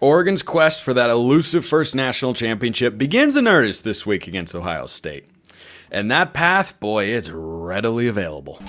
Oregon's quest for that elusive first national championship begins in earnest this week against Ohio State. And that path, boy, it's readily available.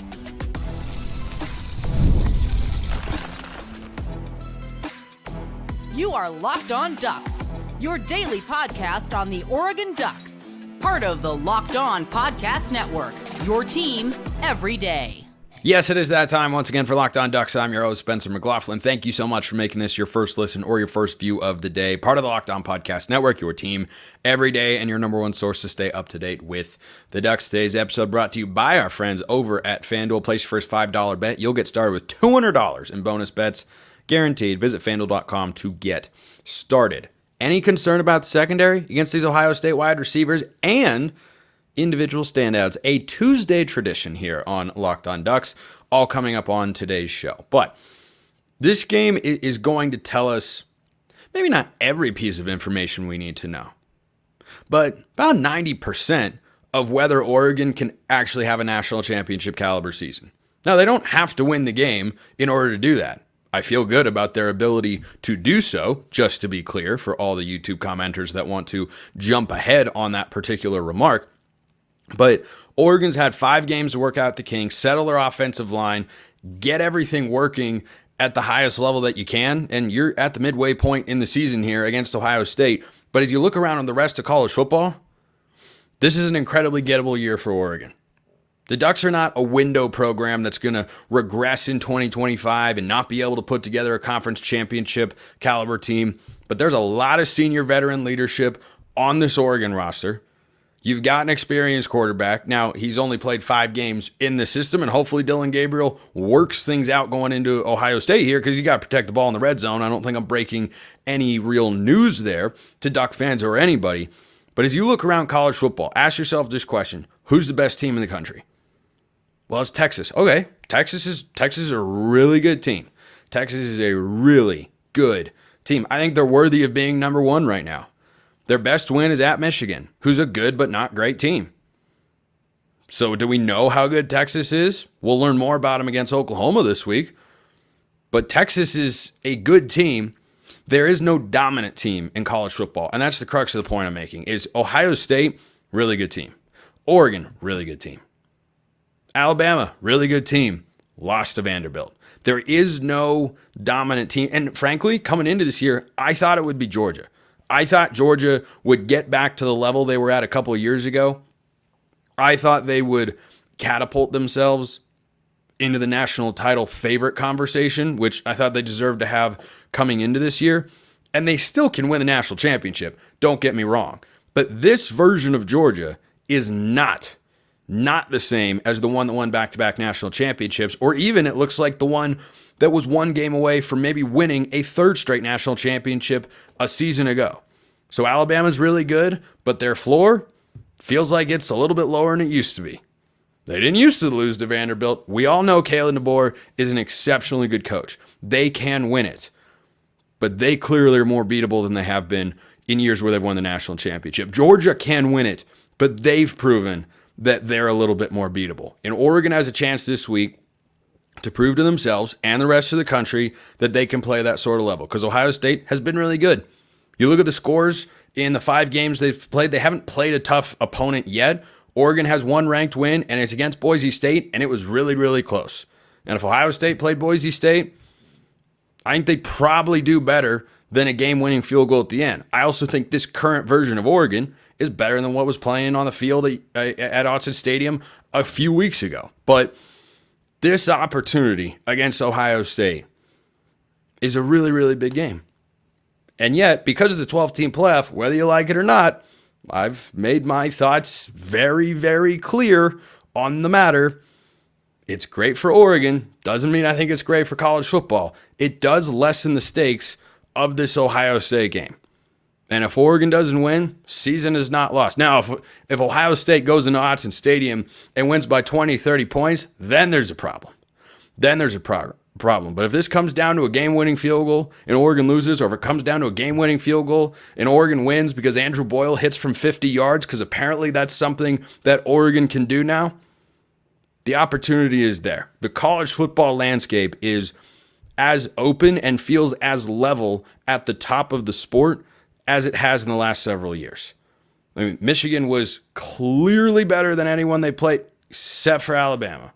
You are Locked On Ducks, your daily podcast on the Oregon Ducks. Part of the Locked On Podcast Network, your team every day. Yes, it is that time once again for Locked On Ducks. I'm your host, Spencer McLaughlin. Thank you so much for making this your first listen or your first view of the day. Part of the Locked On Podcast Network, your team every day, and your number one source to stay up to date with the Ducks. Today's episode brought to you by our friends over at FanDuel. Place your first $5 bet. You'll get started with $200 in bonus bets, guaranteed. Visit FanDuel.com to get started. Any concern about the secondary against these Ohio State wide receivers and individual standouts? A Tuesday tradition here on Locked On Ducks, all coming up on today's show. But this game is going to tell us maybe not every piece of information we need to know, but about 90% of whether Oregon can actually have a national championship caliber season. Now, they don't have to win the game in order to do that. I feel good about their ability to do so, just to be clear, for all the YouTube commenters that want to jump ahead on that particular remark. But Oregon's had 5 games to work out the kinks, settle their offensive line, get everything working at the highest level that you can, and you're at the midway point in the season here against Ohio State. But as you look around on the rest of college football, this is an incredibly gettable year for Oregon. The Ducks are not a window program that's going to regress in 2025 and not be able to put together a conference championship caliber team, but there's a lot of senior veteran leadership on this Oregon roster. You've got an experienced quarterback. Now, he's only played 5 games in the system, and hopefully Dylan Gabriel works things out going into Ohio State here because you got to protect the ball in the red zone. I don't think I'm breaking any real news there to Duck fans or anybody. But as you look around college football, ask yourself this question: who's the best team in the country? Well, it's Texas. Okay, Texas is a really good team. Texas is a really good team. I think they're worthy of being number 1 right now. Their best win is at Michigan, who's a good but not great team. So do we know how good Texas is? We'll learn more about them against Oklahoma this week. But Texas is a good team. There is no dominant team in college football, and that's the crux of the point I'm making, is Ohio State, really good team. Oregon, really good team. Alabama, really good team. Lost to Vanderbilt. There is no dominant team. And frankly, coming into this year, I thought it would be Georgia. I thought Georgia would get back to the level they were at a couple of years ago. I thought they would catapult themselves into the national title favorite conversation, which I thought they deserved to have coming into this year. And they still can win the national championship. Don't get me wrong. But this version of Georgia is not the same as the one that won back-to-back national championships, or even it looks like the one that was 1 game away from maybe winning a 3rd straight national championship a season ago. So Alabama's really good, but their floor feels like it's a little bit lower than it used to be. They didn't used to lose to Vanderbilt. We all know Kalen DeBoer is an exceptionally good coach. They can win it, but they clearly are more beatable than they have been in years where they've won the national championship. Georgia can win it, but they've proven that they're a little bit more beatable. And Oregon has a chance this week to prove to themselves and the rest of the country that they can play that sort of level, because Ohio State has been really good. You look at the scores in the 5 games they've played, they haven't played a tough opponent yet. Oregon has 1 ranked win, and it's against Boise State, and it was really, really close. And if Ohio State played Boise State, I think they'd probably do better than a game-winning field goal at the end. I also think this current version of Oregon is better than what was playing on the field at Autzen Stadium a few weeks ago. But this opportunity against Ohio State is a really, really big game. And yet, because of the 12-team playoff, whether you like it or not, I've made my thoughts very, very clear on the matter. It's great for Oregon. Doesn't mean I think it's great for college football. It does lessen the stakes of this Ohio State game. And if Oregon doesn't win, season is not lost. Now, if Ohio State goes into Autzen Stadium and wins by 20, 30 points, then there's a problem. Then there's a problem. But if this comes down to a game-winning field goal and Oregon loses, or if it comes down to a game-winning field goal and Oregon wins because Andrew Boyle hits from 50 yards, because apparently that's something that Oregon can do now, the opportunity is there. The college football landscape is as open and feels as level at the top of the sport as it has in the last several years. I mean, Michigan was clearly better than anyone they played, except for Alabama.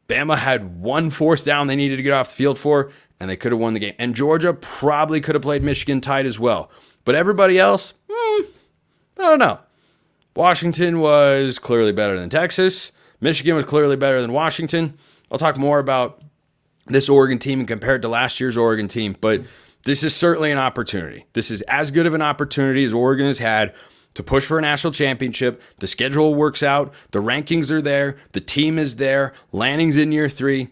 Bama had one fourth down they needed to get off the field for, and they could have won the game. And Georgia probably could have played Michigan tight as well. But everybody else, I don't know. Washington was clearly better than Texas. Michigan was clearly better than Washington. I'll talk more about this Oregon team compared to last year's Oregon team, but this is certainly an opportunity. This is as good of an opportunity as Oregon has had to push for a national championship. The schedule works out. The rankings are there. The team is there. Lanning's in year 3.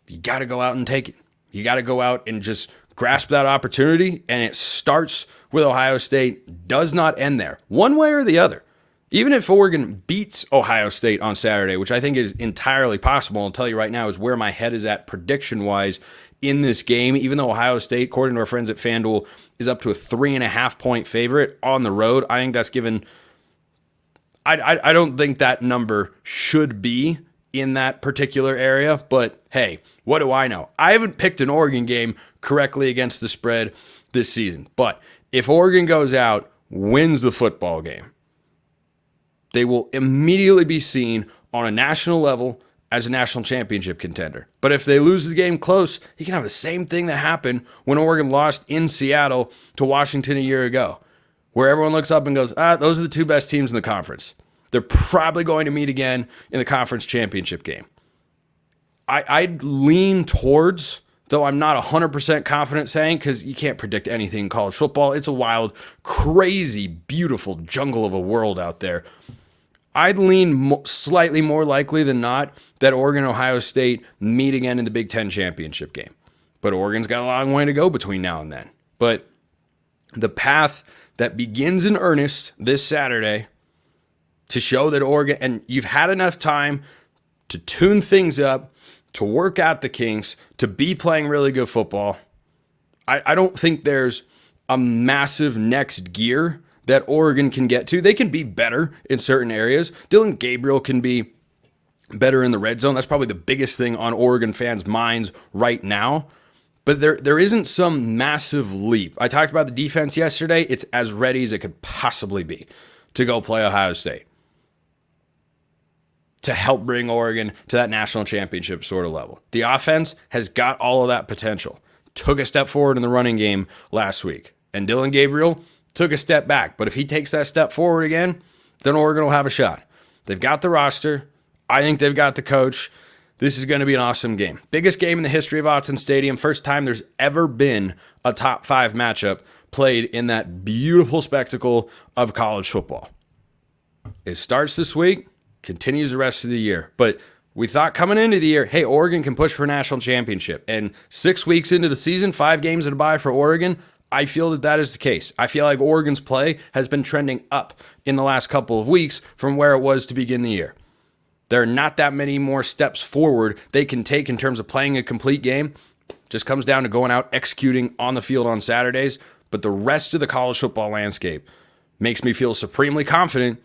You got to go out and take it. You got to go out and just grasp that opportunity, and it starts with Ohio State, does not end there, one way or the other. Even if Oregon beats Ohio State on Saturday, which I think is entirely possible, I'll tell you right now is where my head is at prediction-wise in this game, even though Ohio State, according to our friends at FanDuel, is up to a 3.5-point favorite on the road. I think that's given... I don't think that number should be in that particular area, but hey, what do I know? I haven't picked an Oregon game correctly against the spread this season, but if Oregon goes out, wins the football game, they will immediately be seen on a national level as a national championship contender. But if they lose the game close, you can have the same thing that happened when Oregon lost in Seattle to Washington a year ago, where everyone looks up and goes, those are the two best teams in the conference. They're probably going to meet again in the conference championship game. I'd lean towards, though I'm not 100% confident saying, because you can't predict anything in college football. It's a wild, crazy, beautiful jungle of a world out there. I'd lean slightly more likely than not that Oregon and Ohio State meet again in the Big Ten championship game. But Oregon's got a long way to go between now and then. But the path that begins in earnest this Saturday to show that Oregon, and you've had enough time to tune things up, to work out the kinks, to be playing really good football. I don't think there's a massive next gear that Oregon can get to. They can be better in certain areas. Dillon Gabriel can be better in the red zone. That's probably the biggest thing on Oregon fans' minds right now. But there isn't some massive leap. I talked about the defense yesterday. It's as ready as it could possibly be to go play Ohio State, to help bring Oregon to that national championship sort of level. The offense has got all of that potential. Took a step forward in the running game last week. And Dillon Gabriel took a step back. But if he takes that step forward again, then Oregon will have a shot. They've got the roster. I think they've got the coach. This is going to be an awesome game. Biggest game in the history of Autzen Stadium. First time there's ever been a top 5 matchup played in that beautiful spectacle of college football. It starts this week, continues the rest of the year. But we thought coming into the year, hey, Oregon can push for a national championship. And 6 weeks into the season, 5 games in a bye for Oregon, I feel that is the case. I feel like Oregon's play has been trending up in the last couple of weeks from where it was to begin the year. There are not that many more steps forward they can take in terms of playing a complete game. Just comes down to going out, executing on the field on Saturdays. But the rest of the college football landscape makes me feel supremely confident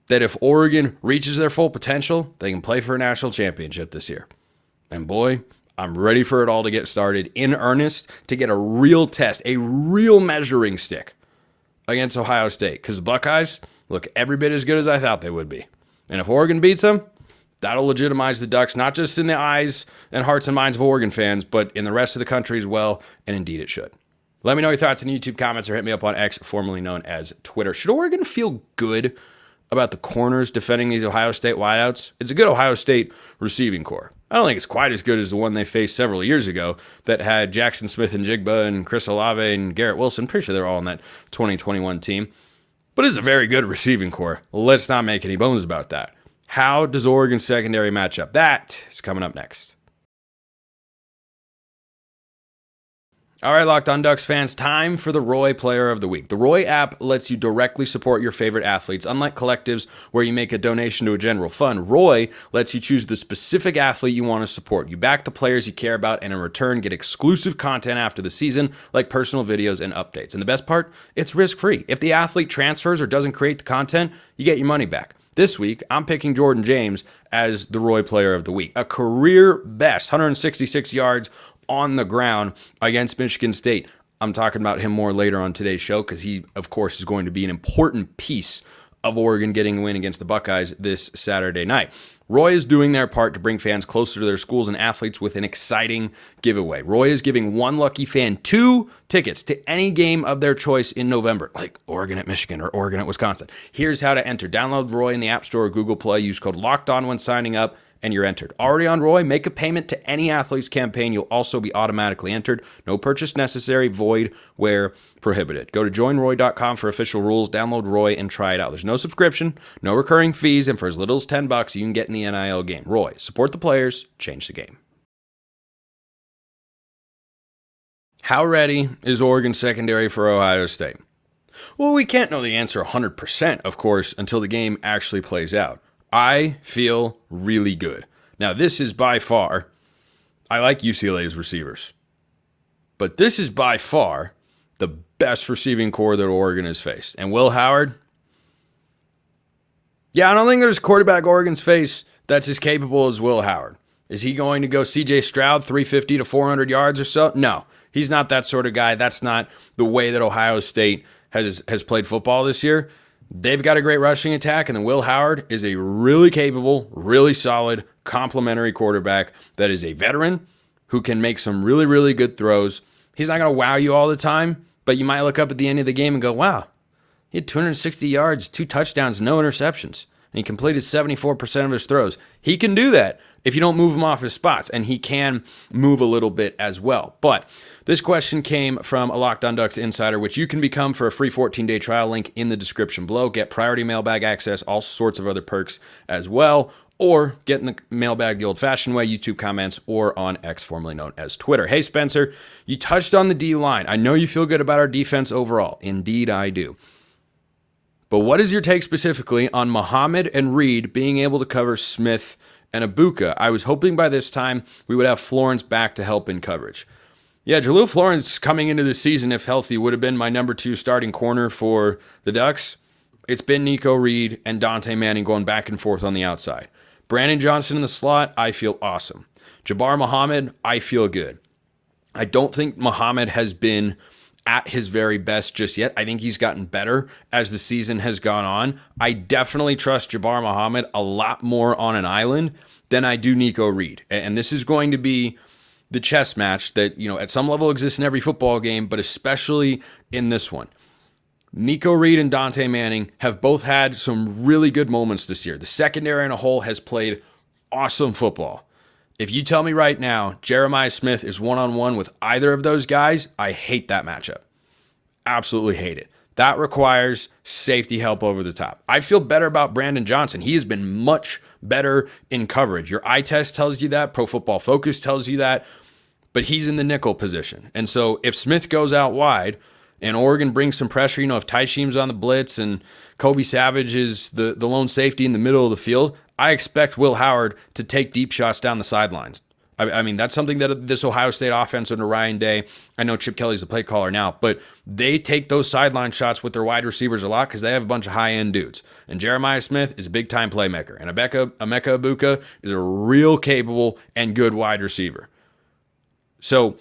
that if Oregon reaches their full potential, they can play for a national championship this year. And boy, I'm ready for it all to get started in earnest, to get a real test, a real measuring stick against Ohio State. Because the Buckeyes look every bit as good as I thought they would be. And if Oregon beats them, that'll legitimize the Ducks, not just in the eyes and hearts and minds of Oregon fans, but in the rest of the country as well, and indeed it should. Let me know your thoughts in the YouTube comments or hit me up on X, formerly known as Twitter. Should Oregon feel good about the corners defending these Ohio State wideouts? It's a good Ohio State receiving core. I don't think it's quite as good as the one they faced several years ago that had Jackson Smith and Jigba and Chris Olave and Garrett Wilson. Pretty sure they're all on that 2021 team. But it's a very good receiving core. Let's not make any bones about that. How does Oregon's secondary match up? That is coming up next. All right, Locked On Ducks fans, time for the Roy Player of the Week. The Roy app lets you directly support your favorite athletes. Unlike collectives where you make a donation to a general fund, Roy lets you choose the specific athlete you want to support. You back the players you care about and in return get exclusive content after the season, like personal videos and updates. And the best part, it's risk-free. If the athlete transfers or doesn't create the content, you get your money back. This week, I'm picking Jordan James as the Roy Player of the Week. A career best, 166 yards on the ground against Michigan State. I'm talking about him more later on today's show because he, of course, is going to be an important piece of Oregon getting a win against the Buckeyes this Saturday night. Roy is doing their part to bring fans closer to their schools and athletes with an exciting giveaway. Roy is giving one lucky fan 2 tickets to any game of their choice in November, like Oregon at Michigan or Oregon at Wisconsin. Here's how to enter. Download Roy in the App Store or Google Play. Use code LOCKEDON when signing up, and you're entered. Already on Roy? Make a payment to any athlete's campaign. You'll also be automatically entered. No purchase necessary. Void where prohibited. Go to joinroy.com for official rules. Download Roy and try it out. There's no subscription, no recurring fees, and for as little as $10, you can get in the NIL game. Roy, support the players, change the game. How ready is Oregon secondary for Ohio State? Well, we can't know the answer 100%, of course, until the game actually plays out. I feel really good. Now, this is by far, I like UCLA's receivers, but this is by far the best receiving core that Oregon has faced. And Will Howard, I don't think there's a quarterback Oregon's faced that's as capable as Will Howard. Is he going to go CJ Stroud 350 to 400 yards or so? No, he's not that sort of guy. That's not the way that Ohio State has played football this year. They've got a great rushing attack, and then Will Howard is a really capable, really solid, complimentary quarterback that is a veteran who can make some really, really good throws. He's not going to wow you all the time, but you might look up at the end of the game and go, wow, he had 260 yards, 2 touchdowns, no interceptions, and he completed 74% of his throws. He can do that if you don't move him off his spots, and he can move a little bit as well. But this question came from a Locked On Ducks insider, which you can become for a free 14-day trial, link in the description below. Get priority mailbag access, all sorts of other perks as well, or get in the mailbag the old-fashioned way, YouTube comments, or on X, formerly known as Twitter. Hey, Spencer, you touched on the D-line. I know you feel good about our defense overall. Indeed, I do. But what is your take specifically on Muhammad and Reed being able to cover Smith and Ibuka? I was hoping by this time we would have Florence back to help in coverage. Yeah, Jaleel Florence coming into the season, if healthy, would have been my number 2 starting corner for the Ducks. It's been Nico Reed and Dante Manning going back and forth on the outside. Brandon Johnson in the slot, I feel awesome. Jabbar Muhammad, I feel good. I don't think Muhammad has been at his very best just yet. I think he's gotten better as the season has gone on. I definitely trust Jabbar Muhammad a lot more on an island than I do Nico Reed. And this is going to be the chess match that, at some level exists in every football game, but especially in this one. Nico Reed and Dante Manning have both had some really good moments this year. The secondary in a whole has played awesome football. If you tell me right now Jeremiah Smith is one-on-one with either of those guys, I hate that matchup. Absolutely hate it. That requires safety help over the top. I feel better about Brandon Johnson. He has been much better in coverage. Your eye test tells you that. Pro Football Focus tells you that. But he's in the nickel position. And so if Smith goes out wide and Oregon brings some pressure, if Taisheem's on the blitz and Kobe Savage is the lone safety in the middle of the field, I expect Will Howard to take deep shots down the sidelines. I mean, that's something that this Ohio State offense under Ryan Day, I know Chip Kelly's the play caller now, but they take those sideline shots with their wide receivers a lot because they have a bunch of high-end dudes. And Jeremiah Smith is a big-time playmaker. And Emeka Ibuka is a real capable and good wide receiver. So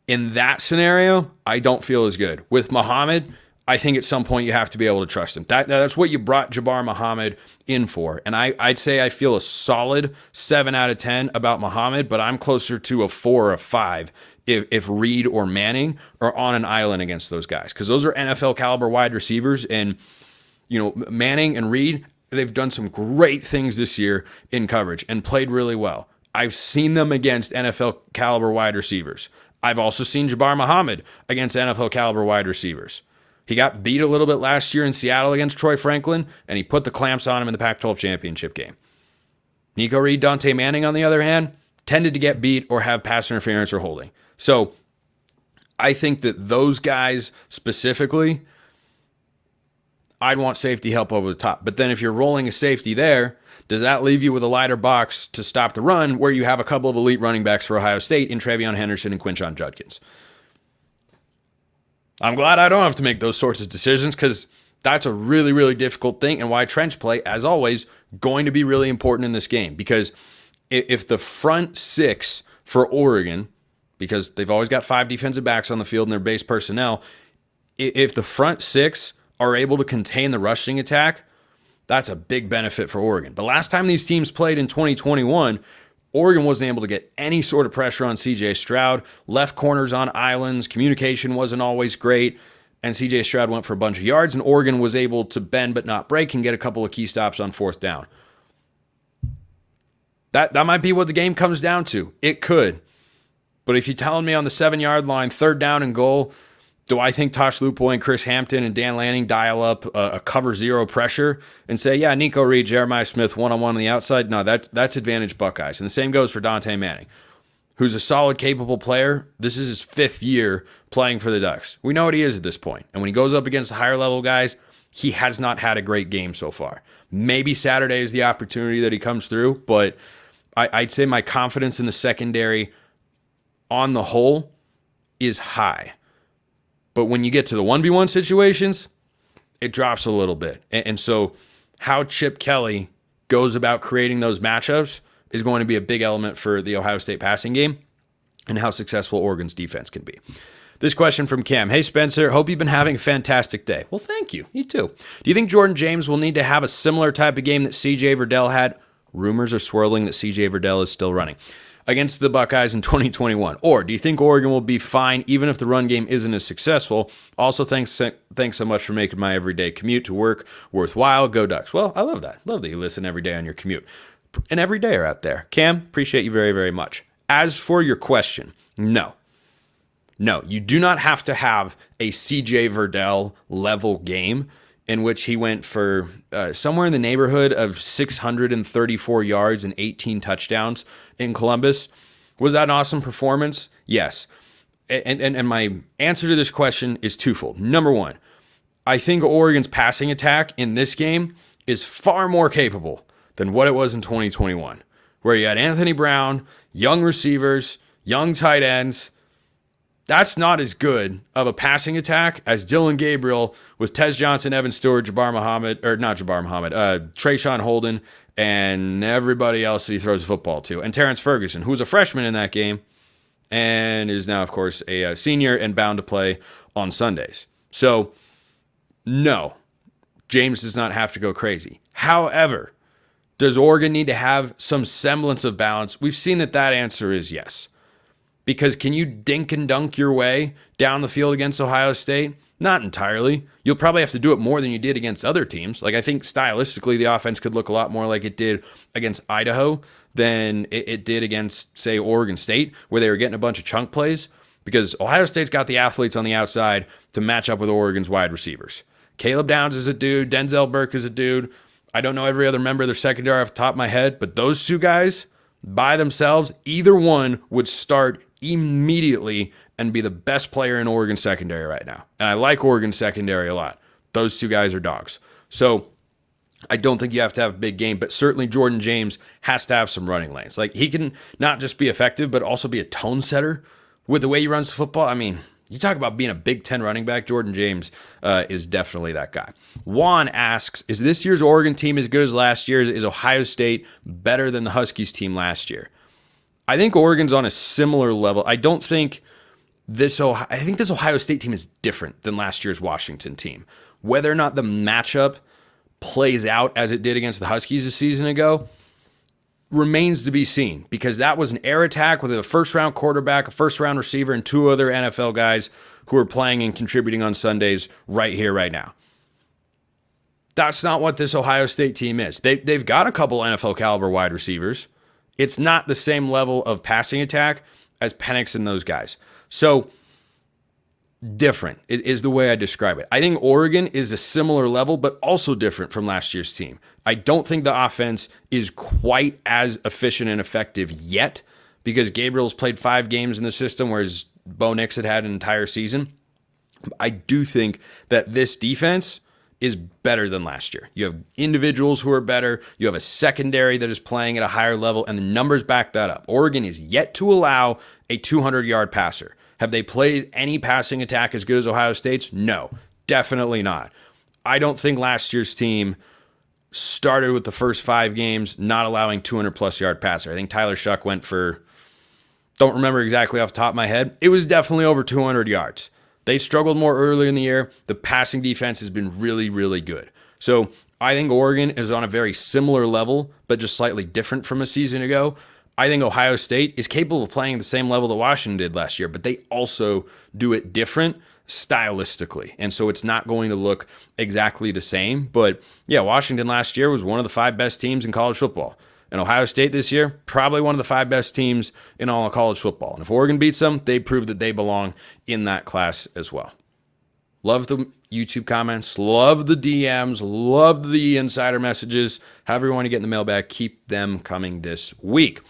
in that scenario, I don't feel as good. With Muhammad, I think at some point you have to be able to trust him. That's what you brought Jabbar Muhammad in for. And I'd say I feel a solid 7 out of 10 about Muhammad, but I'm closer to a 4 or a 5 if Reed or Manning are on an island against those guys. Because those are NFL caliber wide receivers. And, Manning and Reed, they've done some great things this year in coverage and played really well. I've seen them against NFL caliber wide receivers. I've also seen Jabbar Muhammad against NFL caliber wide receivers. He got beat a little bit last year in Seattle against Troy Franklin, and he put the clamps on him in the Pac-12 championship game. Nico Reed, Dante Manning, on the other hand, tended to get beat or have pass interference or holding. So I think that those guys specifically, I'd want safety help over the top. But then if you're rolling a safety there, does that leave you with a lighter box to stop the run where you have a couple of elite running backs for Ohio State in Travion Henderson and Quinshon Judkins? I'm glad I don't have to make those sorts of decisions because that's a really, really difficult thing, and why trench play, as always, going to be really important in this game. Because if the front six for Oregon because they've always got 5 defensive backs on the field and their base personnel. If the front 6 are able to contain the rushing attack, that's a big benefit for Oregon. But last time these teams played in 2021, Oregon wasn't able to get any sort of pressure on CJ Stroud, left corners on islands, communication wasn't always great, and CJ Stroud went for a bunch of yards, and Oregon was able to bend but not break and get a couple of key stops on 4th down. That might be what the game comes down to. It could. But if you're telling me on the 7-yard line, 3rd down and goal, do I think Tosh Lupoy and Chris Hampton and Dan Lanning dial up a cover 0 pressure and say, yeah, Nico Reed, Jeremiah Smith, one-on-one on the outside? No, that's advantage Buckeyes. And the same goes for Dante Manning, who's a solid, capable player. This is his 5th year playing for the Ducks. We know what he is at this point. And when he goes up against the higher-level guys, he has not had a great game so far. Maybe Saturday is the opportunity that he comes through, but I'd say my confidence in the secondary on the whole is high. But when you get to the 1v1 situations, it drops a little bit. And so how Chip Kelly goes about creating those matchups is going to be a big element for the Ohio State passing game and how successful Oregon's defense can be. This question from Cam. Hey, Spencer, hope you've been having a fantastic day. Well, thank you. You too. Do you think Jordan James will need to have a similar type of game that CJ Verdell had? Rumors are swirling that CJ Verdell is still running against the Buckeyes in 2021? Or do you think Oregon will be fine even if the run game isn't as successful? Also, thanks so much for making my everyday commute to work worthwhile. Go Ducks. Well, I love that. Love that you listen every day on your commute. And every day are out there. Cam, appreciate you very, very much. As for your question, no, you do not have to have a CJ Verdell level game in which he went for somewhere in the neighborhood of 634 yards and 18 touchdowns in Columbus. Was that an awesome performance? Yes. And my answer to this question is twofold. Number one, I think Oregon's passing attack in this game is far more capable than what it was in 2021, where you had Anthony Brown, young receivers, young tight ends. That's not as good of a passing attack as Dylan Gabriel with Tez Johnson, Evan Stewart, Trayshawn Holden, and everybody else that he throws the football to. And Terrence Ferguson, who was a freshman in that game and is now, of course, a senior and bound to play on Sundays. So, no, James does not have to go crazy. However, does Oregon need to have some semblance of balance? We've seen that answer is yes. Because can you dink and dunk your way down the field against Ohio State? Not entirely. You'll probably have to do it more than you did against other teams. Like, I think stylistically the offense could look a lot more like it did against Idaho than it did against, say, Oregon State, where they were getting a bunch of chunk plays, because Ohio State's got the athletes on the outside to match up with Oregon's wide receivers. Caleb Downs is a dude. Denzel Burke is a dude. I don't know every other member of their secondary off the top of my head, but those two guys by themselves, either one would start immediately and be the best player in Oregon secondary right now. And I like Oregon secondary a lot. Those two guys are dogs. So I don't think you have to have a big game, but certainly Jordan James has to have some running lanes. Like, he can not just be effective, but also be a tone setter with the way he runs the football. I mean, you talk about being a Big Ten running back, Jordan James is definitely that guy. Juan asks, is this year's Oregon team as good as last year's? Is Ohio State better than the Huskies team last year? I think Oregon's on a similar level. I think this Ohio State team is different than last year's Washington team. Whether or not the matchup plays out as it did against the Huskies a season ago remains to be seen, because that was an air attack with a first-round quarterback, a first-round receiver, and 2 other NFL guys who are playing and contributing on Sundays right here, right now. That's not what this Ohio State team is. They've got a couple NFL-caliber wide receivers. It's not the same level of passing attack as Penix and those guys. So, different is the way I describe it. I think Oregon is a similar level, but also different from last year's team. I don't think the offense is quite as efficient and effective yet, because Gabriel's played 5 games in the system, whereas Bo Nix had an entire season. I do think that this defense is better than last year. You have individuals who are better. You have a secondary that is playing at a higher level, and the numbers back that up. Oregon is yet to allow a 200-yard passer. Have they played any passing attack as good as Ohio State's? No, definitely not. I don't think last year's team started with the first 5 games not allowing 200-plus yard passer. I think Tyler Shuck went for Don't remember exactly off the top of my head. It was definitely over 200 yards. They struggled more earlier in the year. The passing defense has been really, really good. So I think Oregon is on a very similar level, but just slightly different from a season ago. I think Ohio State is capable of playing the same level that Washington did last year, but they also do it different stylistically. And so it's not going to look exactly the same. But yeah, Washington last year was one of the 5 best teams in college football. And Ohio State this year, probably one of the 5 best teams in all of college football. And if Oregon beats them, they prove that they belong in that class as well. Love the YouTube comments, love the DMs, love the insider messages. However you want to get in the mailbag, keep them coming this week.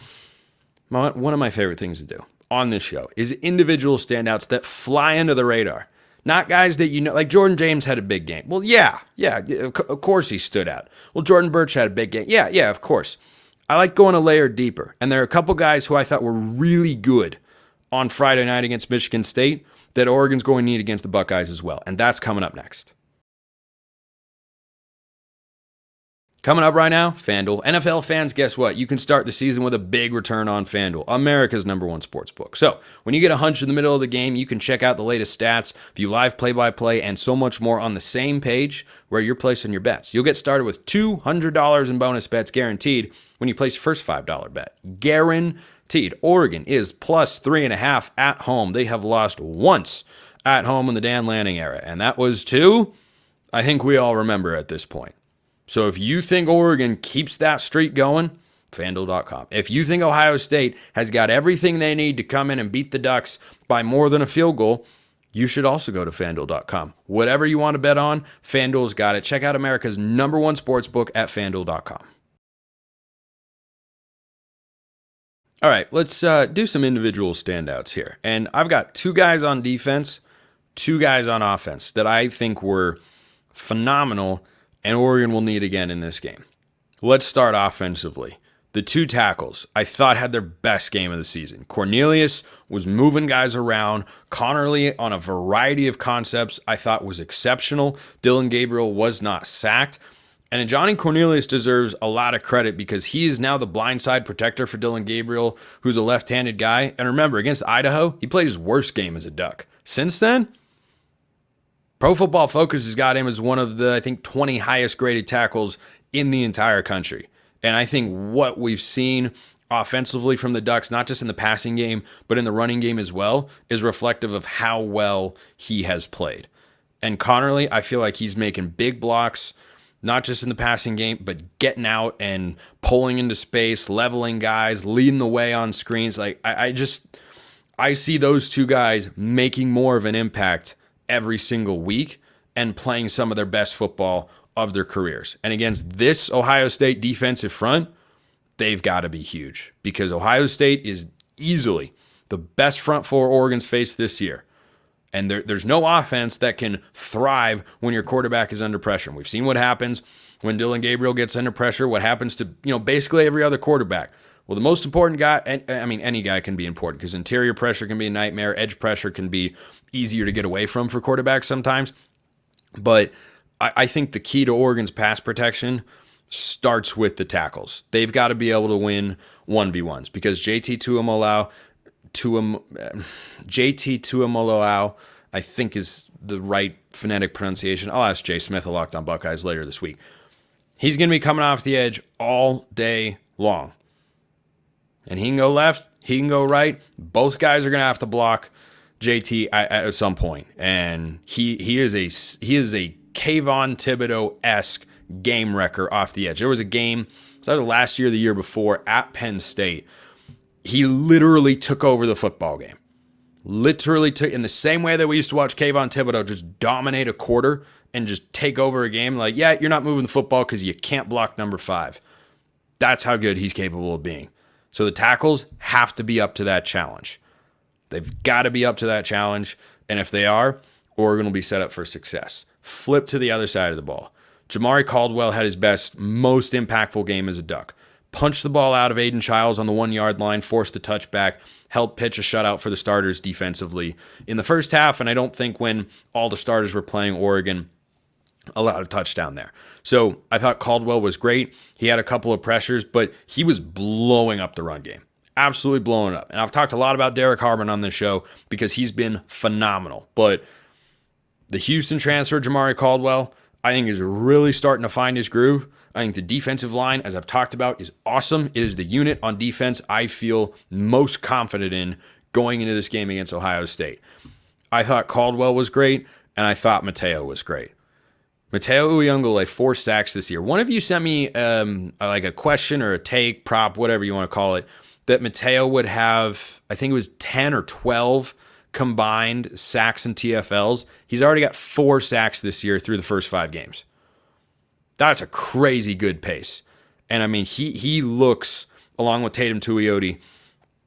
One of my favorite things to do on this show is individual standouts that fly under the radar. Not guys that you know, like Jordan James had a big game. Well, yeah, of course he stood out. Well, Jordan Birch had a big game. Yeah, of course. I like going a layer deeper. And there are a couple guys who I thought were really good on Friday night against Michigan State that Oregon's going to need against the Buckeyes as well. And that's coming up next. Coming up right now, FanDuel. NFL fans, guess what? You can start the season with a big return on FanDuel, America's #1 sports book. So when you get a hunch in the middle of the game, you can check out the latest stats, view live play-by-play, and so much more on the same page where you're placing your bets. You'll get started with $200 in bonus bets guaranteed when you place your first $5 bet. Guaranteed. Oregon is plus 3.5 at home. They have lost once at home in the Dan Lanning era, and that was to, I think we all remember at this point. So if you think Oregon keeps that streak going, FanDuel.com. If you think Ohio State has got everything they need to come in and beat the Ducks by more than a field goal, you should also go to FanDuel.com. Whatever you want to bet on, FanDuel's got it. Check out America's #1 sports book at FanDuel.com. All right, let's do some individual standouts here. And I've got 2 guys on defense, 2 guys on offense that I think were phenomenal and Oregon will need again in this game. Let's start offensively. The 2 tackles I thought had their best game of the season. Cornelius was moving guys around. Connerly on a variety of concepts I thought was exceptional. Dillon Gabriel was not sacked. And Johnny Cornelius deserves a lot of credit because he is now the blindside protector for Dillon Gabriel, who's a left-handed guy. And remember, against Idaho, he played his worst game as a Duck. Since then, Pro Football Focus has got him as one of the, 20 highest graded tackles in the entire country. And I think what we've seen offensively from the Ducks, not just in the passing game, but in the running game as well, is reflective of how well he has played. And Connerly, I feel like he's making big blocks, not just in the passing game, but getting out and pulling into space, leveling guys, leading the way on screens. Like I see those 2 guys making more of an impact every single week and playing some of their best football of their careers. And against this Ohio State defensive front, they've got to be huge because Ohio State is easily the best front 4 Oregon's faced this year. And there's no offense that can thrive when your quarterback is under pressure. And we've seen what happens when Dillon Gabriel gets under pressure, what happens to, basically every other quarterback. Well, the most important guy, any guy can be important because interior pressure can be a nightmare. Edge pressure can be easier to get away from for quarterbacks sometimes. But I think the key to Oregon's pass protection starts with the tackles. They've got to be able to win 1v1s because JT Tuimoloau, I think is the right phonetic pronunciation. I'll ask Jay Smith of Locked on Buckeyes later this week. He's going to be coming off the edge all day long. And he can go left, he can go right. Both guys are going to have to block JT at some point. And he is a Kayvon Thibodeau-esque game wrecker off the edge. There was a game, it was either last year or the year before, at Penn State. He literally took over the football game. Literally took, in the same way that we used to watch Kayvon Thibodeau just dominate a quarter and just take over a game. Like, yeah, you're not moving the football because you can't block number 5. That's how good he's capable of being. So the tackles have to be up to that challenge. They've got to be up to that challenge. And if they are, Oregon will be set up for success. Flip to the other side of the ball. Jamari Caldwell had his best, most impactful game as a Duck. Punched the ball out of Aiden Childs on the 1-yard line, forced the touchback, helped pitch a shutout for the starters defensively in the first half. And I don't think when all the starters were playing, Oregon allowed a touchdown there. So I thought Caldwell was great. He had a couple of pressures, but he was blowing up the run game. absolutely blowing up. And I've talked a lot about Derek Harbin on this show because he's been phenomenal. But the Houston transfer, Jamari Caldwell, I think is really starting to find his groove. I think the defensive line, as I've talked about, is awesome. It is the unit on defense I feel most confident in going into this game against Ohio State. I thought Caldwell was great, and I thought Mateo was great. Mateo Uyunglele, 4 sacks this year. One of you sent me like a question or a take, prop, whatever you want to call it, that Mateo would have, I think it was 10 or 12 combined sacks and TFLs. He's already got 4 sacks this year through the first 5 games. That's a crazy good pace. And I mean, he looks, along with Tatum Tuioti,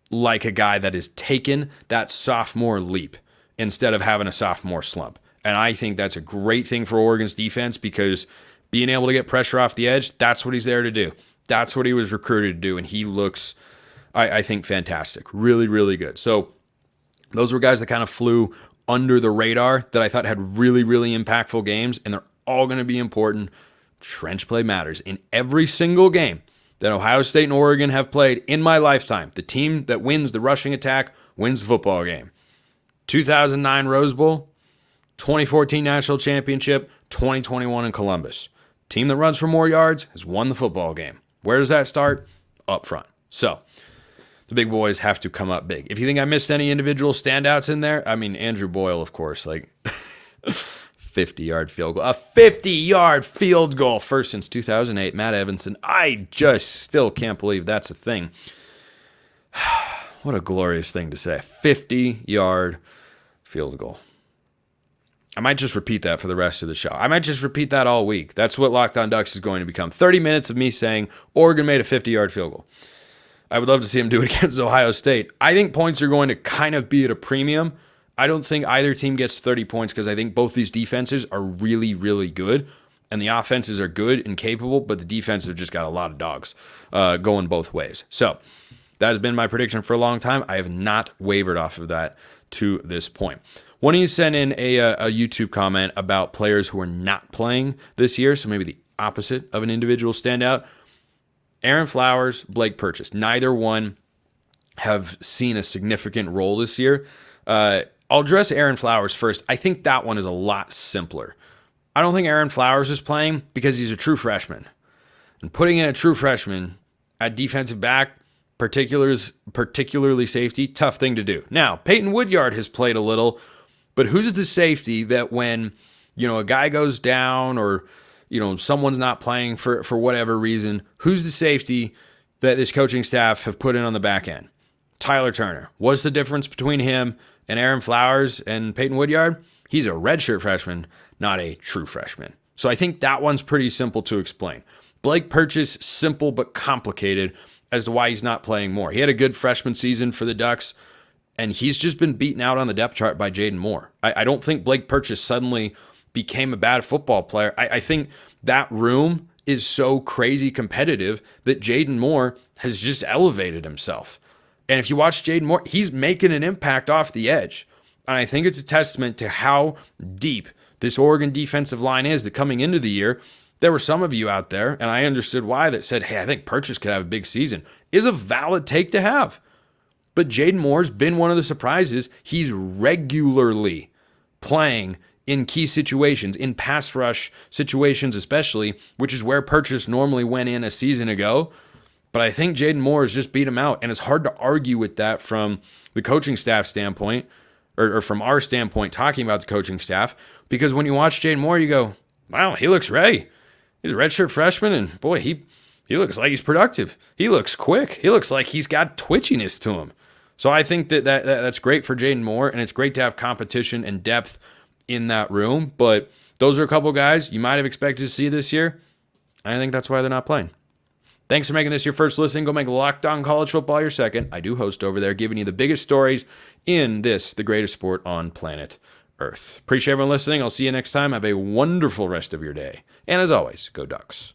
like a guy that has taken that sophomore leap instead of having a sophomore slump. And I think that's a great thing for Oregon's defense because being able to get pressure off the edge, that's what he's there to do. That's what he was recruited to do. And he looks, I think, fantastic. Really, really good. So those were guys that kind of flew under the radar that I thought had really, really impactful games. And they're all going to be important. Trench play matters. In every single game that Ohio State and Oregon have played in my lifetime, the team that wins the rushing attack wins the football game. 2009 Rose Bowl, 2014 National Championship, 2021 in Columbus. Team that runs for more yards has won the football game. Where does that start? Up front. So the big boys have to come up big. If you think I missed any individual standouts in there, I mean, Andrew Boyle, of course, like 50-yard field goal. A 50-yard field goal. First since 2008. Matt Evanson. I just still can't believe that's a thing. What a glorious thing to say. 50-yard field goal. I might just repeat that for the rest of the show. I might just repeat that all week. That's what Locked On Ducks is going to become. 30 minutes of me saying Oregon made a 50-yard field goal. I would love to see him do it against Ohio State. I think points are going to kind of be at a premium. I don't think either team gets 30 points because I think both these defenses are really, really good. And the offenses are good and capable, but the defenses have just got a lot of dogs going both ways. So that has been my prediction for a long time. I have not wavered off of that to this point. One of you sent in a YouTube comment about players who are not playing this year, so maybe the opposite of an individual standout. Aaron Flowers, Blake Purchase. Neither one have seen a significant role this year. I'll address Aaron Flowers first. I think that one is a lot simpler. I don't think Aaron Flowers is playing because he's a true freshman. And putting in a true freshman at defensive back, particularly safety, tough thing to do. Now, Peyton Woodyard has played a little, but who's the safety that when, a guy goes down or, someone's not playing for whatever reason, who's the safety that this coaching staff have put in on the back end? Tyler Turner. What's the difference between him and Aaron Flowers and Peyton Woodyard? He's a redshirt freshman, not a true freshman. So I think that one's pretty simple to explain. Blake Purchase, simple but complicated as to why he's not playing more. He had a good freshman season for the Ducks, and he's just been beaten out on the depth chart by Jaden Moore. I don't think Blake Purchase suddenly became a bad football player. I think that room is so crazy competitive that Jaden Moore has just elevated himself. And if you watch Jaden Moore, he's making an impact off the edge. And I think it's a testament to how deep this Oregon defensive line is that coming into the year, there were some of you out there, and I understood why, that said, hey, I think Purchase could have a big season. Is a valid take to have. But Jaden Moore's been one of the surprises. He's regularly playing in key situations, in pass rush situations especially, which is where Purchase normally went in a season ago. But I think Jaden Moore has just beat him out, and it's hard to argue with that from the coaching staff standpoint, or from our standpoint talking about the coaching staff, because when you watch Jaden Moore, you go, wow, he looks ready. He's a redshirt freshman, and boy, he looks like he's productive. He looks quick. He looks like he's got twitchiness to him. So I think that's great for Jaden Moore, and it's great to have competition and depth in that room. But those are a couple guys you might have expected to see this year. I think that's why they're not playing. Thanks for making this your first listen. Go make Locked On College Football your second. I do host over there, giving you the biggest stories in this, the greatest sport on planet Earth. Appreciate everyone listening. I'll see you next time. Have a wonderful rest of your day. And as always, go Ducks.